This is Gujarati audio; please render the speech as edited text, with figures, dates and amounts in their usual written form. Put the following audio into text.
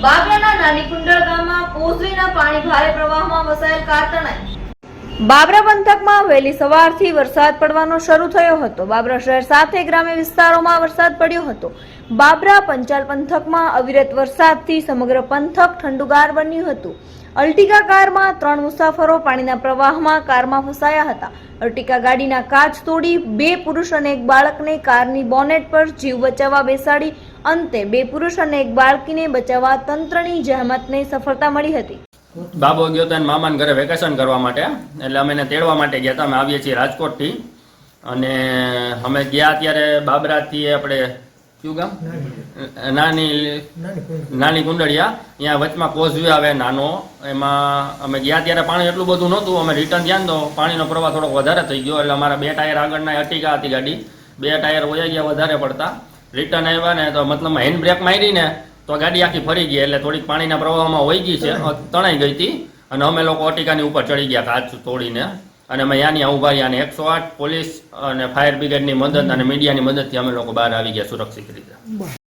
બાબરાના નાની કુંડળ ગામમાં પોઝરીના પાણી ભારે પ્રવાહમાં વસાયેલ કાર તણાઈ. બાબરા પંથકમાં વહેલી સવારથી વરસાદ પડવાનો શરૂ થયો હતો. બાબરા શહેર સાથે ગ્રામ્ય વિસ્તારોમાં વરસાદ પડ્યો હતો. બાબરા પંચાલ પંથકમાં અવિરત વરસાદથી સમગ્ર પંથક ઠંડુગાર બન્યું હતું. અર્ટિગા કારમાં 3 મુસાફરો પાણીના પ્રવાહમાં કારમાં ફસાયા હતા. અર્ટિગા ગાડીના કાચ તોડી 2 પુરુષ અને 1 બાળકને કારની બોનેટ પર જીવ બચાવવા બેસાડી અંતે 2 પુરુષ અને 1 બાળકીને બચાવવા તંત્રની જહેમતને સફળતા મળી હતી. બાબો ગયો તો મામાના ઘરે વેકેશન કરવા માટે, એટલે અમે એને તેડવા માટે ગયા હતા. અમે આવીએ છીએ રાજકોટથી, અને અમે ગયા ત્યારે બાબરાથી આપણે કયું ગામ, નાની કુંડળિયા, અહીંયા વચમાં કોઝવે આવે નાનો, એમાં અમે ગયા ત્યારે પાણી એટલું બધું નહોતું. અમે રિટર્ન ગયા ને તો પાણીનો પ્રવાહ થોડોક વધારે થઈ ગયો, એટલે અમારા 2 ટાયર આગળના અર્ટિગા હતી ગાડી, 2 ટાયર વયા ગયા વધારે પડતા. રિટર્ન આવ્યા ને તો મતલબ હેન્ડ બ્રેક મારી ને તો ગાડી આખી ફરી ગઈ, એટલે થોડીક પાણીના પ્રવાહમાં વહી ગઈ છે, તણાઈ ગઈ હતી. અને અમે લોકો અર્ટિગાની ઉપર ચડી ગયા કાચ તોડીને, અને અમે યાની ઉભા રહ્યા, અને 108 પોલીસ અને ફાયર બ્રિગેડની મદદ અને મીડિયાની મદદથી અમે લોકો બહાર આવી ગયા સુરક્ષિત રીતે.